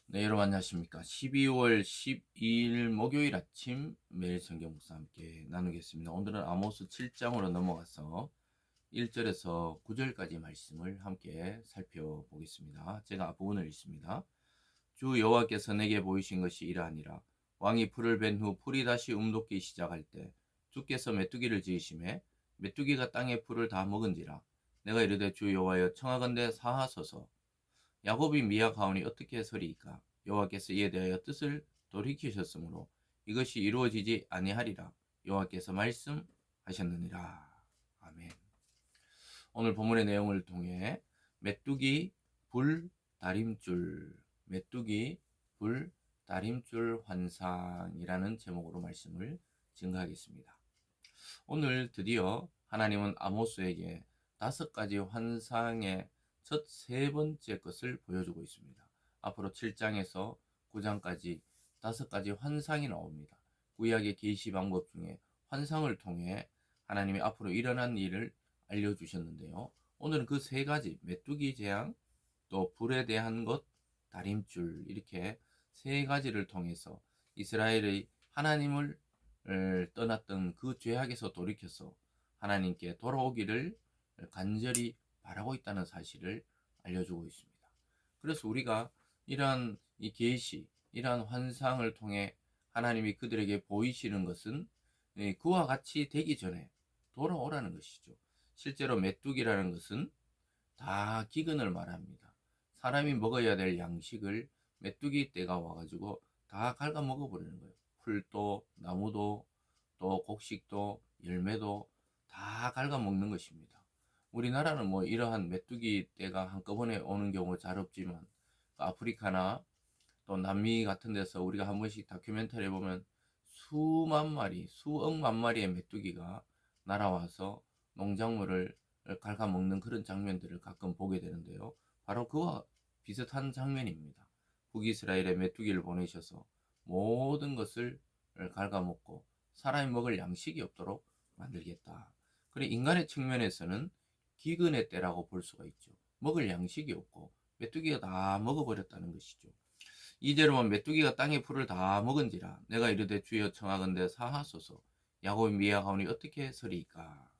네, 여러분 안녕하십니까. 12월 12일 목요일 아침 매일 성경 묵상 함께 나누겠습니다. 오늘은 아모스 7장으로 넘어가서 1절에서 9절까지 말씀을 함께 살펴보겠습니다. 제가 앞부분을 읽습니다. 주 여호와께서 내게 보이신 것이 이러하니라. 왕이 풀을 벤 후 풀이 다시 움돋기 시작할 때 주께서 메뚜기를 지으심에 메뚜기가 땅의 풀을 다 먹은지라. 내가 이르되 주 여호와여 청하건대 사하소서. 야곱이 미약하오니 어떻게 서리이까? 여호와께서 이에 대하여 뜻을 돌이키셨으므로 이것이 이루어지지 아니하리라. 여호와께서 말씀하셨느니라. 아멘. 오늘 본문의 내용을 통해 메뚜기 불 다림줄, 메뚜기 불 다림줄 환상이라는 제목으로 말씀을 증거하겠습니다. 오늘 드디어 하나님은 아모스에게 5가지 환상의 첫 3번째 것을 보여주고 있습니다. 앞으로 7장에서 9장까지 5가지 환상이 나옵니다. 구약의 계시 방법 중에 환상을 통해 하나님이 앞으로 일어난 일을 알려주셨는데요. 오늘은 그 3가지, 메뚜기 재앙, 또 불에 대한 것, 다림줄, 이렇게 3가지를 통해서 이스라엘의 하나님을 떠났던 그 죄악에서 돌이켜서 하나님께 돌아오기를 간절히 바라고 있다는 사실을 알려주고 있습니다. 그래서 우리가 이러한 이 계시, 이러한 환상을 통해 하나님이 그들에게 보이시는 것은 그와 같이 되기 전에 돌아오라는 것이죠. 실제로 메뚜기라는 것은 다 기근을 말합니다. 사람이 먹어야 될 양식을 메뚜기 떼가 와가지고 다 갉아 먹어버리는 거예요. 풀도, 나무도, 또 곡식도, 열매도 다 갉아 먹는 것입니다. 우리나라는 뭐 이러한 메뚜기 떼가 한꺼번에 오는 경우 잘 없지만 아프리카나 또 남미 같은 데서 우리가 한 번씩 다큐멘터리 보면 수만 마리, 수억만 마리의 메뚜기가 날아와서 농작물을 갉아먹는 그런 장면들을 가끔 보게 되는데요. 바로 그와 비슷한 장면입니다. 북이스라엘에 메뚜기를 보내셔서 모든 것을 갉아먹고 사람이 먹을 양식이 없도록 만들겠다. 그래 인간의 측면에서는 기근의 때라고 볼 수가 있죠. 먹을 양식이 없고 메뚜기가 다 먹어버렸다는 것이죠. 이제로만 메뚜기가 땅의 풀을 다 먹은지라 내가 이르되 주여 청하건대 사하소서. 야곱이 미약하오니 어떻게 서리이까?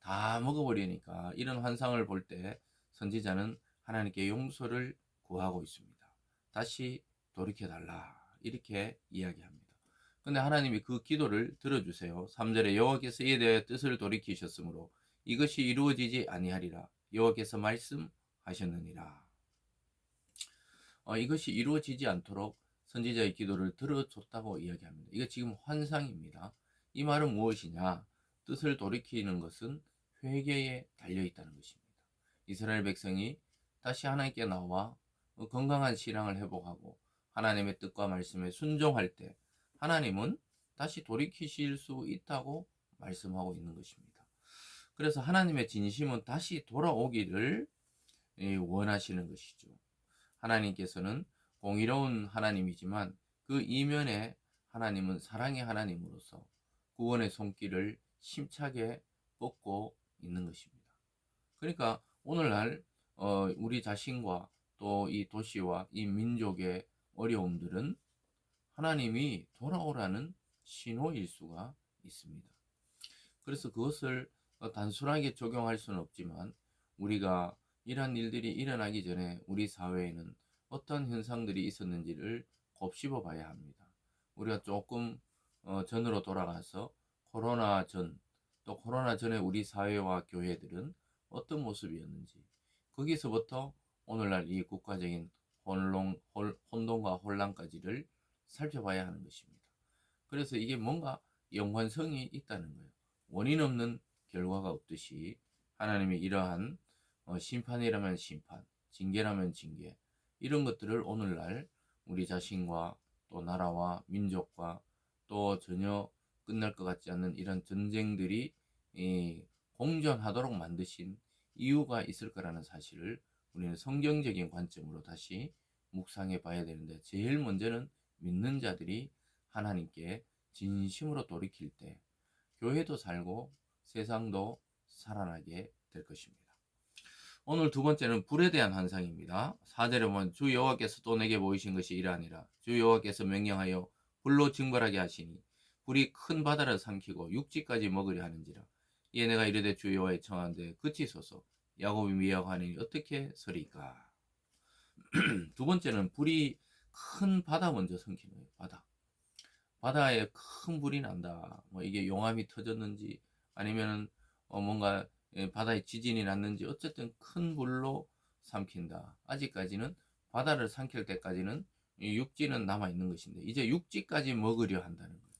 다 먹어버리니까 이런 환상을 볼 때 선지자는 하나님께 용서를 구하고 있습니다. 다시 돌이켜달라 이렇게 이야기합니다. 근데 하나님이 그 기도를 들어주세요. 3절에 여호와께서 이에 대해 뜻을 돌이키셨으므로 이것이 이루어지지 아니하리라. 여호와께서 말씀하셨느니라. 이것이 이루어지지 않도록 선지자의 기도를 들어줬다고 이야기합니다. 이거 지금 환상입니다. 이 말은 무엇이냐? 뜻을 돌이키는 것은 회개에 달려있다는 것입니다. 이스라엘 백성이 다시 하나님께 나와 건강한 신앙을 회복하고 하나님의 뜻과 말씀에 순종할 때 하나님은 다시 돌이키실 수 있다고 말씀하고 있는 것입니다. 그래서 하나님의 진심은 다시 돌아오기를 원하시는 것이죠. 하나님께서는 공의로운 하나님이지만 그 이면에 하나님은 사랑의 하나님으로서 구원의 손길을 심차게 뻗고 있는 것입니다. 그러니까 오늘날 우리 자신과 또 이 도시와 이 민족의 어려움들은 하나님이 돌아오라는 신호일 수가 있습니다. 그래서 그것을 단순하게 적용할 수는 없지만 우리가 이러한 일들이 일어나기 전에 우리 사회에는 어떤 현상들이 있었는지를 곱씹어 봐야 합니다. 우리가 조금 전으로 돌아가서 코로나 전, 또 코로나 전에 우리 사회와 교회들은 어떤 모습이었는지 거기서부터 오늘날 이 국가적인 혼돈과 혼란까지를 살펴봐야 하는 것입니다. 그래서 이게 뭔가 연관성이 있다는 거예요. 원인 없는 결과가 없듯이 하나님이 이러한 심판이라면 심판, 징계라면 징계 이런 것들을 오늘날 우리 자신과 또 나라와 민족과 또 전혀 끝날 것 같지 않는 이런 전쟁들이 공존하도록 만드신 이유가 있을 거라는 사실을 우리는 성경적인 관점으로 다시 묵상해 봐야 되는데 제일 먼저는 믿는 자들이 하나님께 진심으로 돌이킬 때 교회도 살고 세상도 살아나게 될 것입니다. 오늘 두 번째는 불에 대한 환상입니다. 4절에 보면 주 여호와께서 또 내게 보이신 것이 이러하니라. 주 여호와께서 명령하여 불로 증발하게 하시니 불이 큰 바다를 삼키고 육지까지 먹으려 하는지라. 이에 내가 이르되 주 여호와의 청한데 그치소서. 야곱이 미워하니 어떻게 서리까. 두 번째는 불이 큰 바다 먼저 삼키는 거예요. 바다에 큰 불이 난다. 뭐 이게 용암이 터졌는지 아니면은 뭔가 바다에 지진이 났는지 어쨌든 큰 불로 삼킨다. 아직까지는 바다를 삼킬 때까지는 이 육지는 남아 있는 것인데 이제 육지까지 먹으려 한다는 거예요.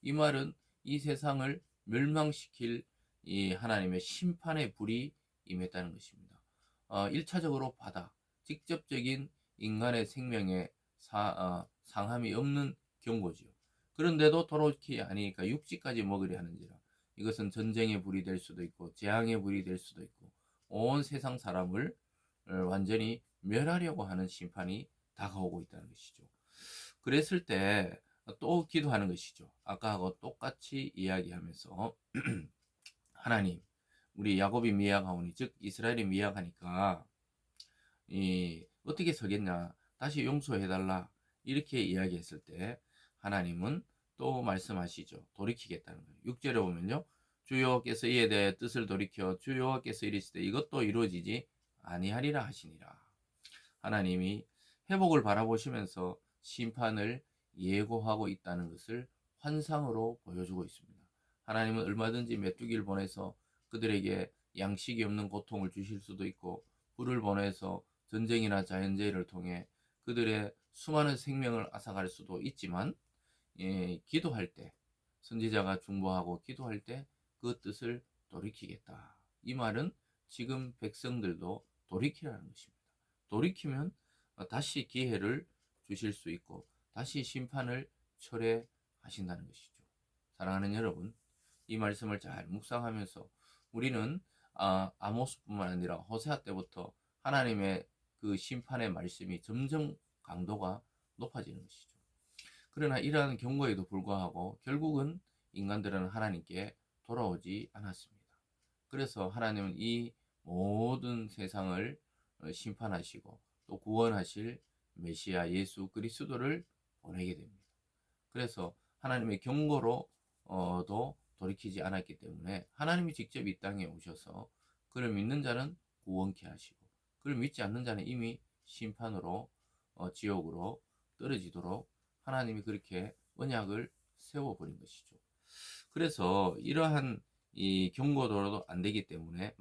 이 말은 이 세상을 멸망시킬 이 하나님의 심판의 불이 임했다는 것입니다. 1차적으로 바다, 직접적인 인간의 생명에 상함이 없는 경고지요. 그런데도 도로키 아니니까 육지까지 먹으려 하는지라. 이것은 전쟁의 불이 될 수도 있고 재앙의 불이 될 수도 있고 온 세상 사람을 완전히 멸하려고 하는 심판이 다가오고 있다는 것이죠. 그랬을 때 또 기도하는 것이죠. 아까하고 똑같이 이야기하면서 하나님, 우리 야곱이 미약하오니 즉 이스라엘이 미약하니까 어떻게 서겠냐, 다시 용서해달라, 이렇게 이야기했을 때 하나님은 또 말씀하시죠. 돌이키겠다는 거예요. 6절에 보면요, 주 여호와께서 이에 대해 뜻을 돌이켜 주 여호와께서 이르시되 이것도 이루어지지 아니하리라 하시니라. 하나님이 회복을 바라보시면서 심판을 예고하고 있다는 것을 환상으로 보여주고 있습니다. 하나님은 얼마든지 메뚜기를 보내서 그들에게 양식이 없는 고통을 주실 수도 있고, 불을 보내서 전쟁이나 자연재해를 통해 그들의 수많은 생명을 앗아갈 수도 있지만, 기도할 때, 선지자가 중보하고 기도할 때 그 뜻을 돌이키겠다. 이 말은 지금 백성들도 돌이키라는 것입니다. 돌이키면 다시 기회를 주실 수 있고 다시 심판을 철회하신다는 것이죠. 사랑하는 여러분, 이 말씀을 잘 묵상하면서 우리는 아모스뿐만 아니라 호세아 때부터 하나님의 그 심판의 말씀이 점점 강도가 높아지는 것이죠. 그러나 이러한 경고에도 불구하고 결국은 인간들은 하나님께 돌아오지 않았습니다. 그래서 하나님은 이 모든 세상을 심판하시고 또 구원하실 메시아 예수 그리스도를 보내게 됩니다. 그래서 하나님의 경고로도 돌이키지 않았기 때문에 하나님이 직접 이 땅에 오셔서 그를 믿는 자는 구원케 하시고 그를 믿지 않는 자는 이미 심판으로 지옥으로 떨어지도록 하나님이 그렇게 언약을 세워버린 것이죠. 그래서 이러한 이 경고도로도 안 되기 때문에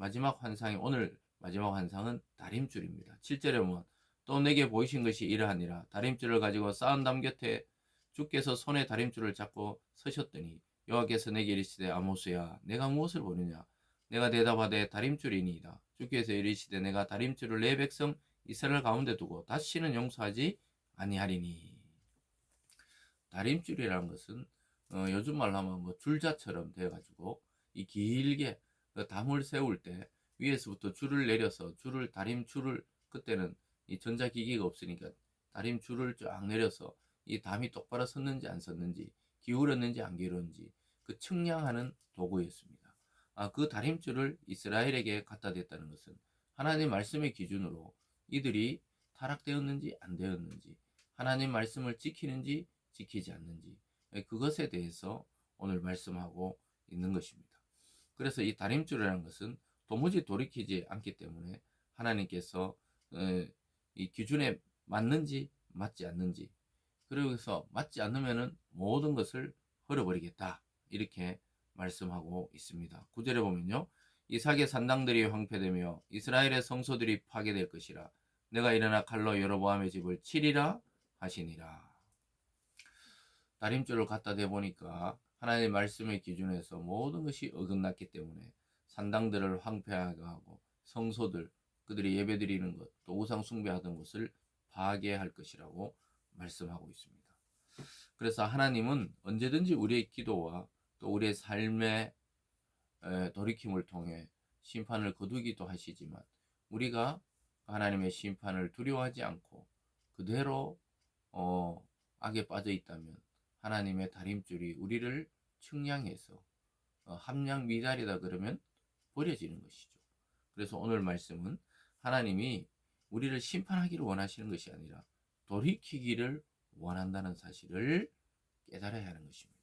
오늘 마지막 환상은 다림줄입니다. 7절에 보면 또 내게 보이신 것이 이러하니라. 다림줄을 가지고 쌓은 담 곁에 주께서 손에 다림줄을 잡고 서셨더니 여호와께서 내게 이르시되 아모스야 내가 무엇을 보느냐. 내가 대답하되 다림줄이니이다. 주께서 이르시되 내가 다림줄을 내 백성 이스라엘 가운데 두고 다시는 용서하지 아니하리니. 다림줄이라는 것은 요즘 말로 하면 뭐 줄자처럼 돼가지고 이 길게 그 담을 세울 때 위에서부터 줄을 내려서 다림줄을 그때는 이 전자기기가 없으니까 다림줄을 쫙 내려서 이 담이 똑바로 섰는지 안 섰는지 기울었는지 안 기울었는지 그 측량하는 도구였습니다. 그 다림줄을 이스라엘에게 갖다 댔다는 것은 하나님 말씀의 기준으로 이들이 타락되었는지 안 되었는지 하나님 말씀을 지키는지 지키지 않는지 그것에 대해서 오늘 말씀하고 있는 것입니다. 그래서 이 다림줄이라는 것은 도무지 돌이키지 않기 때문에 하나님께서 이 기준에 맞는지 맞지 않는지, 그래서 맞지 않으면은 모든 것을 헐어버리겠다 이렇게 말씀하고 있습니다. 9절에 보면요, 이삭의 산당들이 황폐되며 이스라엘의 성소들이 파괴될 것이라. 내가 일어나 칼로 여로보암의 집을 치리라 하시니라. 다림줄을 갖다 대보니까 하나님의 말씀의 기준에서 모든 것이 어긋났기 때문에 산당들을 황폐하게 하고 성소들, 그들이 예배드리는 것, 또 우상 숭배하던 것을 파괴할 것이라고 말씀하고 있습니다. 그래서 하나님은 언제든지 우리의 기도와 또 우리의 삶의 돌이킴을 통해 심판을 거두기도 하시지만 우리가 하나님의 심판을 두려워하지 않고 그대로 악에 빠져 있다면 하나님의 다림줄이 우리를 측량해서 함량 미달이다 그러면 버려지는 것이죠. 그래서 오늘 말씀은 하나님이 우리를 심판하기를 원하시는 것이 아니라 돌이키기를 원한다는 사실을 깨달아야 하는 것입니다.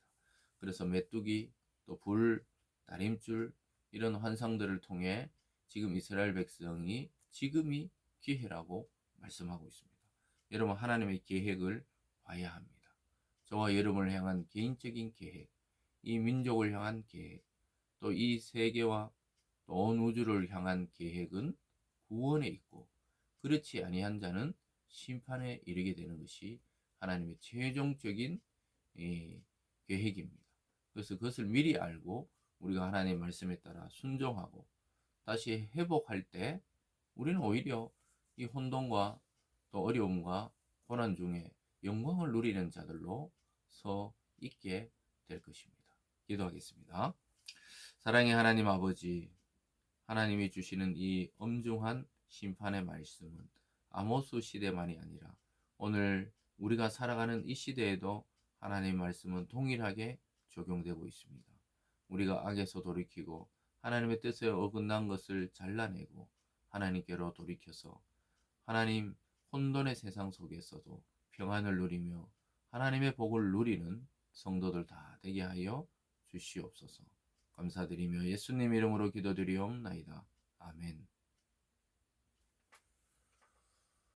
그래서 메뚜기, 또 불, 다림줄 이런 환상들을 통해 지금 이스라엘 백성이 지금이 기회라고 말씀하고 있습니다. 여러분, 하나님의 계획을 봐야 합니다. 저와 여러분을 향한 개인적인 계획, 이 민족을 향한 계획, 또 이 세계와 또 온 우주를 향한 계획은 구원에 있고, 그렇지 아니한 자는 심판에 이르게 되는 것이 하나님의 최종적인 계획입니다. 그래서 그것을 미리 알고 우리가 하나님의 말씀에 따라 순종하고 다시 회복할 때 우리는 오히려 이 혼돈과 또 어려움과 고난 중에 영광을 누리는 자들로 서 있게 될 것입니다. 기도하겠습니다. 사랑의 하나님 아버지, 하나님이 주시는 이 엄중한 심판의 말씀은 아모스 시대만이 아니라 오늘 우리가 살아가는 이 시대에도 하나님의 말씀은 동일하게 적용되고 있습니다. 우리가 악에서 돌이키고 하나님의 뜻에 어긋난 것을 잘라내고 하나님께로 돌이켜서 하나님 혼돈의 세상 속에서도 평안을 누리며 하나님의 복을 누리는 성도들 다 되게 하여 주시옵소서. 감사드리며 예수님 이름으로 기도드리옵나이다. 아멘.